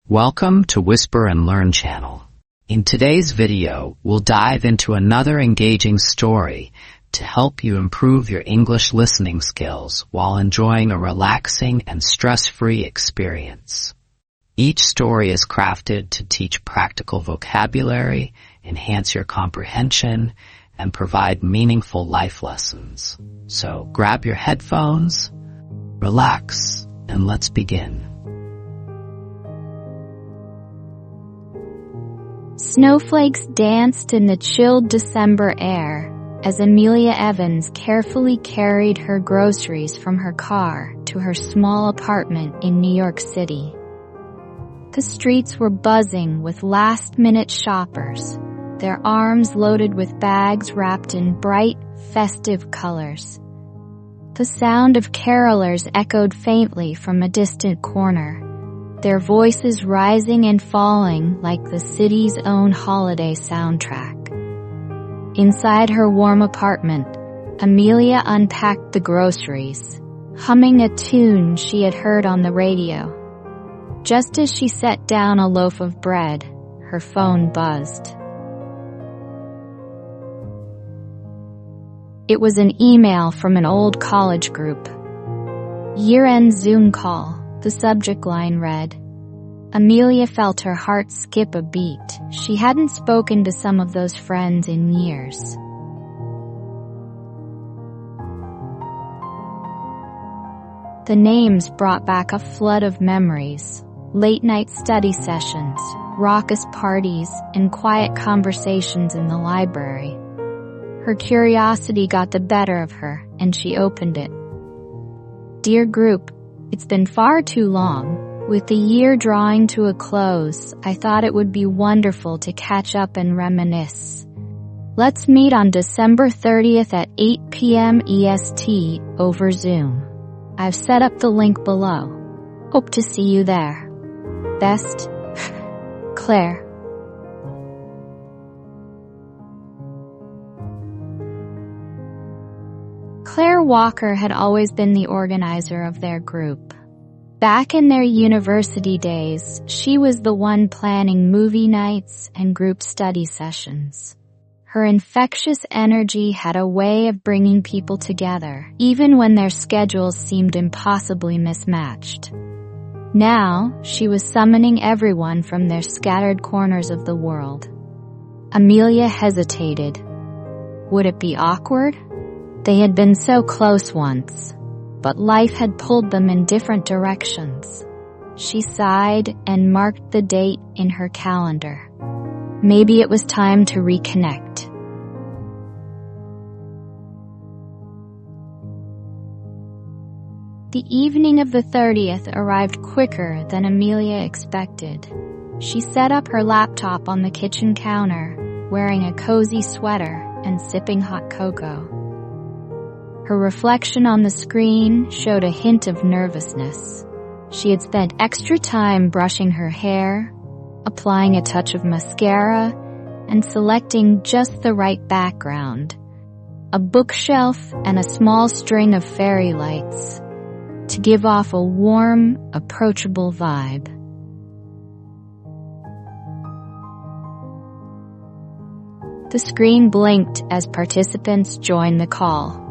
Welcome to Whisper and Learn channel. In today's video, we'll dive into another engaging story to help you improve your English listening skills while enjoying a relaxing and stress-free experience. Each story is crafted to teach practical vocabulary, enhance your comprehension, and provide meaningful life lessons. So grab your headphones, relax, and let's begin. Snowflakes danced in the chilled December air as Amelia Evans carefully carried her groceries from her car to her small apartment in New York City. The streets were buzzing with last-minute shoppers, their arms loaded with bags wrapped in bright, festive colors. The sound of carolers echoed faintly from a distant corner, their voices rising and falling like the city's own holiday soundtrack. Inside her warm apartment, Amelia unpacked the groceries, humming a tune she had heard on the radio. Just as she set down a loaf of bread, her phone buzzed. It was an email from an old college group. Year-end Zoom call. The subject line read. Amelia felt her heart skip a beat. She hadn't spoken to some of those friends in years. The names brought back a flood of memories. Late-night study sessions, raucous parties, and quiet conversations in the library. Her curiosity got the better of her, and she opened it. Dear group, it's been far too long. With the year drawing to a close, I thought it would be wonderful to catch up and reminisce. Let's meet on December 30th at 8 p.m. EST over Zoom. I've set up the link below. Hope to see you there. Best, Claire. Claire Walker had always been the organizer of their group. Back in their university days, she was the one planning movie nights and group study sessions. Her infectious energy had a way of bringing people together, even when their schedules seemed impossibly mismatched. Now, she was summoning everyone from their scattered corners of the world. Amelia hesitated. Would it be awkward? They had been so close once, but life had pulled them in different directions. She sighed and marked the date in her calendar. Maybe it was time to reconnect. The evening of the 30th arrived quicker than Amelia expected. She set up her laptop on the kitchen counter, wearing a cozy sweater and sipping hot cocoa. Her reflection on the screen showed a hint of nervousness. She had spent extra time brushing her hair, applying a touch of mascara, and selecting just the right background, a bookshelf and a small string of fairy lights, to give off a warm, approachable vibe. The screen blinked as participants joined the call.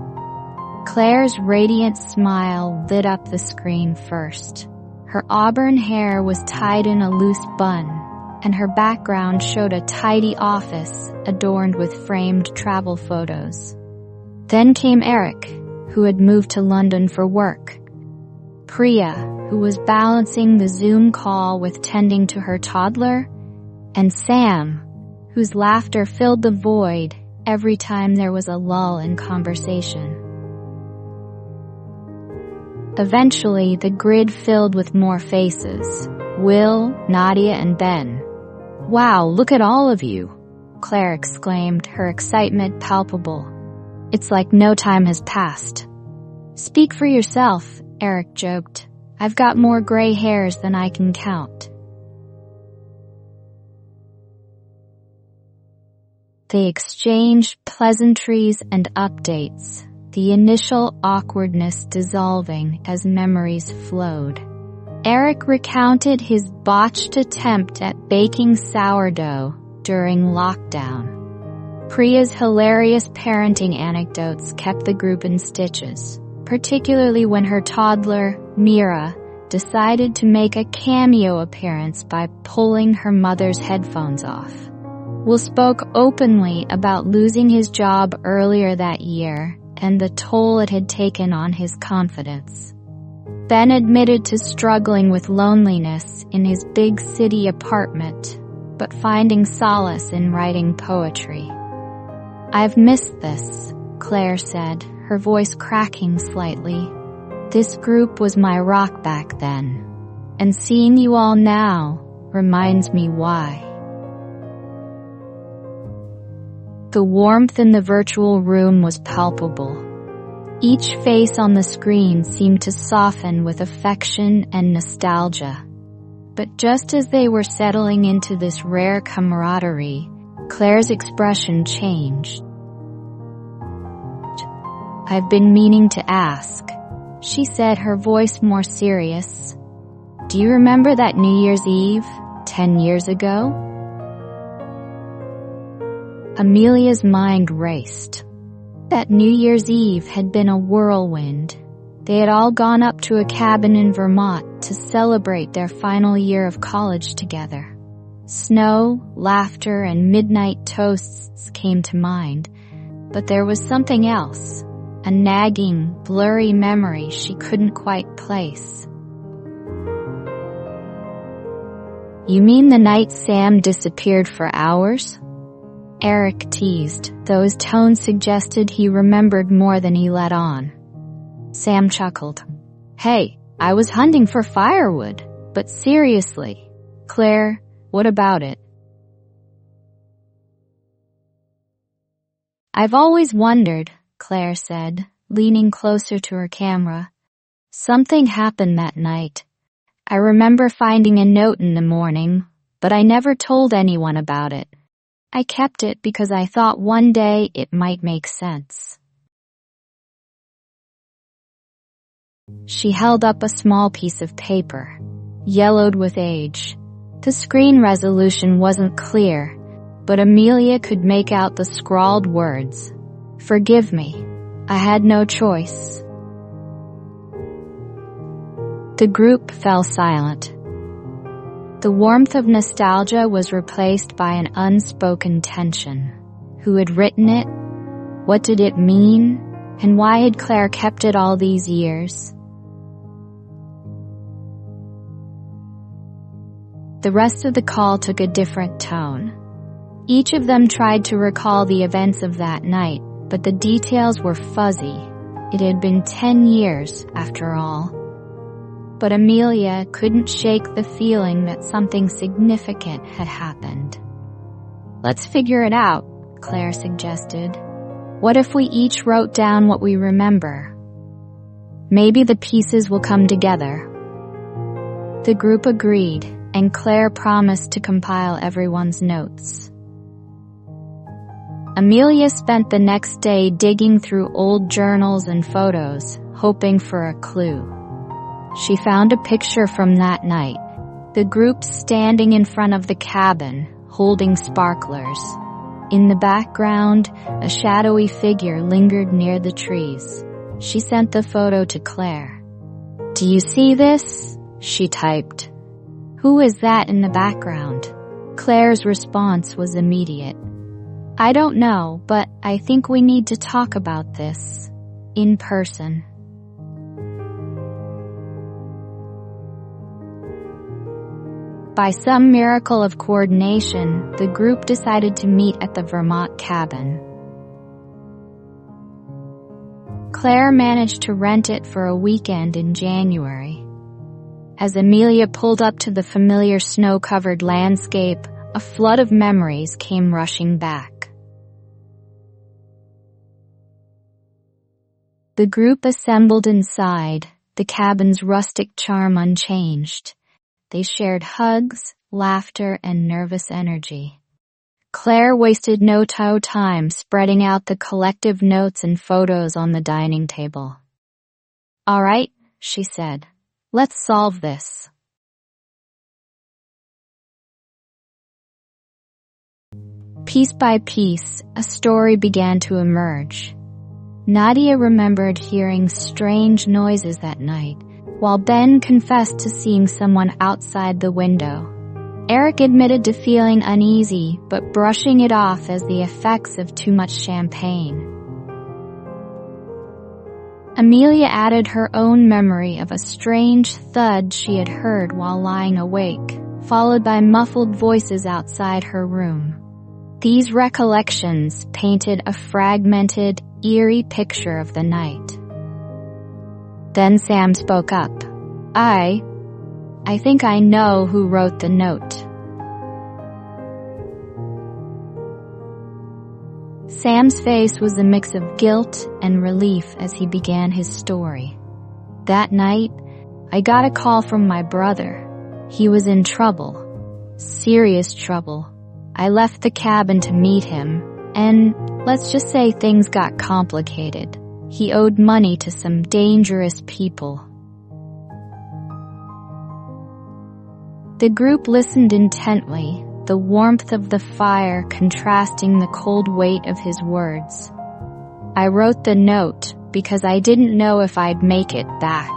Claire's radiant smile lit up the screen first. Her auburn hair was tied in a loose bun, and her background showed a tidy office adorned with framed travel photos. Then came Eric, who had moved to London for work. Priya, who was balancing the Zoom call with tending to her toddler, and Sam, whose laughter filled the void every time there was a lull in conversation. Eventually, the grid filled with more faces. Will, Nadia, and Ben. Wow, look at all of you, Claire exclaimed, her excitement palpable. It's like no time has passed. Speak for yourself, Eric joked. I've got more gray hairs than I can count. They exchanged pleasantries and updates, the initial awkwardness dissolving as memories flowed. Eric recounted his botched attempt at baking sourdough during lockdown. Priya's hilarious parenting anecdotes kept the group in stitches, particularly when her toddler, Mira, decided to make a cameo appearance by pulling her mother's headphones off. Will spoke openly about losing his job earlier that year and the toll it had taken on his confidence. Ben admitted to struggling with loneliness in his big city apartment, but finding solace in writing poetry. "I've missed this," Claire said, her voice cracking slightly. "This group was my rock back then, and seeing you all now reminds me why." The warmth in the virtual room was palpable. Each face on the screen seemed to soften with affection and nostalgia. But just as they were settling into this rare camaraderie, Claire's expression changed. "I've been meaning to ask," she said, her voice more serious. "Do you remember that New Year's Eve, 10 years ago?" Amelia's mind raced. That New Year's Eve had been a whirlwind. They had all gone up to a cabin in Vermont to celebrate their final year of college together. Snow, laughter, and midnight toasts came to mind, but there was something else, a nagging, blurry memory she couldn't quite place. "You mean the night Sam disappeared for hours?" Eric teased, though his tone suggested he remembered more than he let on. Sam chuckled. "Hey, I was hunting for firewood, but seriously, Claire, what about it?" "I've always wondered," Claire said, leaning closer to her camera. "Something happened that night. I remember finding a note in the morning, but I never told anyone about it. I kept it because I thought one day it might make sense." She held up a small piece of paper, yellowed with age. The screen resolution wasn't clear, but Amelia could make out the scrawled words. "Forgive me. I had no choice." The group fell silent. The warmth of nostalgia was replaced by an unspoken tension. Who had written it? What did it mean? And why had Claire kept it all these years? The rest of the call took a different tone. Each of them tried to recall the events of that night, but the details were fuzzy. It had been 10 years, after all. But Amelia couldn't shake the feeling that something significant had happened. "Let's figure it out," Claire suggested. "What if we each wrote down what we remember? Maybe the pieces will come together." The group agreed, and Claire promised to compile everyone's notes. Amelia spent the next day digging through old journals and photos, hoping for a clue. She found a picture from that night, the group standing in front of the cabin, holding sparklers. In the background, a shadowy figure lingered near the trees. She sent the photo to Claire. "Do you see this?" she typed. "Who is that in the background?" Claire's response was immediate. "I don't know, but I think we need to talk about this. In person." By some miracle of coordination, the group decided to meet at the Vermont cabin. Claire managed to rent it for a weekend in January. As Amelia pulled up to the familiar snow-covered landscape, a flood of memories came rushing back. The group assembled inside, the cabin's rustic charm unchanged. They shared hugs, laughter, and nervous energy. Claire wasted no time spreading out the collective notes and photos on the dining table. "All right," she said. "Let's solve this." Piece by piece, a story began to emerge. Nadia remembered hearing strange noises that night, while Ben confessed to seeing someone outside the window. Eric admitted to feeling uneasy, but brushing it off as the effects of too much champagne. Amelia added her own memory of a strange thud she had heard while lying awake, followed by muffled voices outside her room. These recollections painted a fragmented, eerie picture of the night. Then Sam spoke up. I think I know who wrote the note. Sam's face was a mix of guilt and relief as he began his story. That night, I got a call from my brother. He was in trouble. Serious trouble. I left the cabin to meet him, and let's just say things got complicated. He owed money to some dangerous people. The group listened intently, the warmth of the fire contrasting the cold weight of his words. I wrote the note because I didn't know if I'd make it back.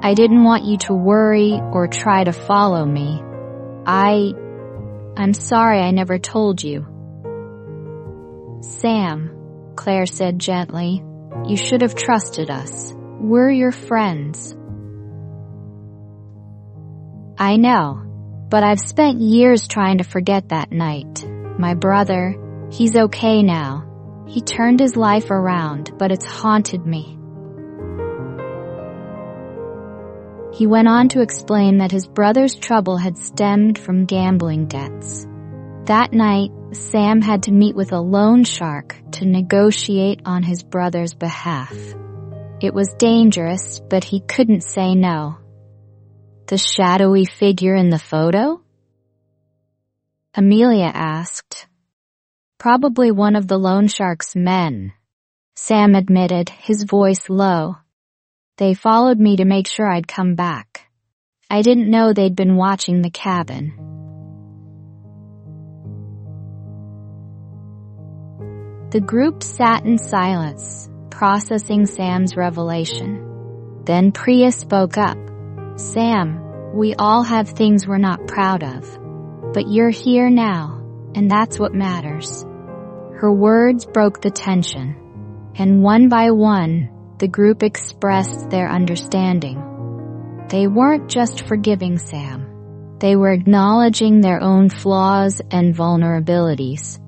I didn't want you to worry or try to follow me. I'm sorry I never told you. Sam, Claire said gently, you should have trusted us. We're your friends. I know, but I've spent years trying to forget that night. My brother, he's okay now. He turned his life around, but it's haunted me. He went on to explain that his brother's trouble had stemmed from gambling debts. That night, Sam had to meet with a loan shark to negotiate on his brother's behalf. It was dangerous, but he couldn't say no. The shadowy figure in the photo? Amelia asked. Probably one of the loan shark's men, Sam admitted, his voice low. They followed me to make sure I'd come back. I didn't know they'd been watching the cabin. The group sat in silence, processing Sam's revelation. Then Priya spoke up. Sam, we all have things we're not proud of. But you're here now, and that's what matters. Her words broke the tension, and one by one, the group expressed their understanding. They weren't just forgiving Sam. They were acknowledging their own flaws and vulnerabilities.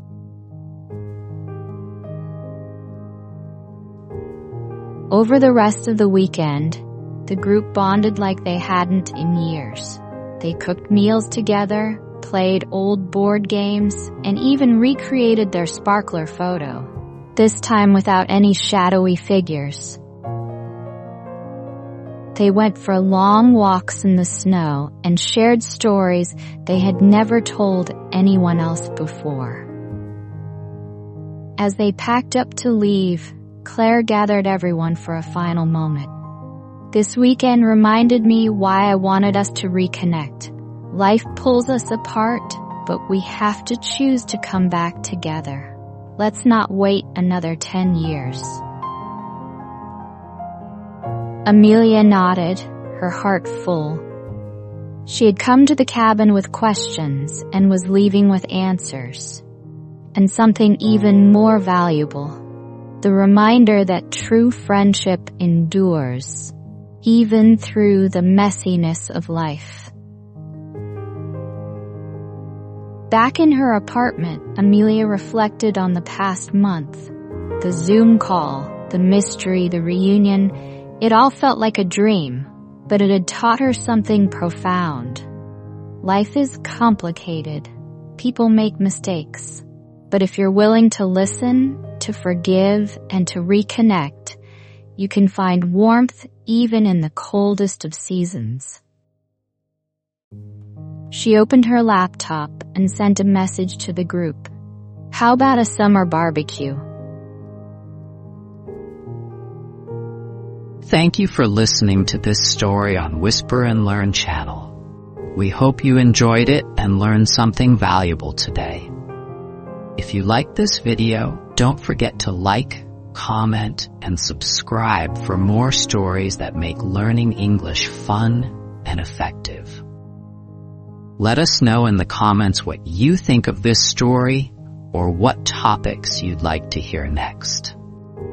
Over the rest of the weekend, the group bonded like they hadn't in years. They cooked meals together, played old board games, and even recreated their sparkler photo, this time without any shadowy figures. They went for long walks in the snow and shared stories they had never told anyone else before. As they packed up to leave, Claire gathered everyone for a final moment. This weekend reminded me why I wanted us to reconnect. Life pulls us apart, but we have to choose to come back together. Let's not wait another 10 years. Amelia nodded, her heart full. She had come to the cabin with questions and was leaving with answers. And something even more valuable, the reminder that true friendship endures, even through the messiness of life. Back in her apartment, Amelia reflected on the past month. The Zoom call, the mystery, the reunion, it all felt like a dream, but it had taught her something profound. Life is complicated. People make mistakes. But if you're willing to listen, to forgive, and to reconnect, you can find warmth even in the coldest of seasons. She opened her laptop and sent a message to the group. How about a summer barbecue? Thank you for listening to this story on Whisper and Learn channel. We hope you enjoyed it and learned something valuable today. If you like this video, don't forget to like, comment, and subscribe for more stories that make learning English fun and effective. Let us know in the comments what you think of this story or what topics you'd like to hear next.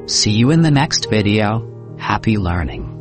See you in the next video. Happy learning!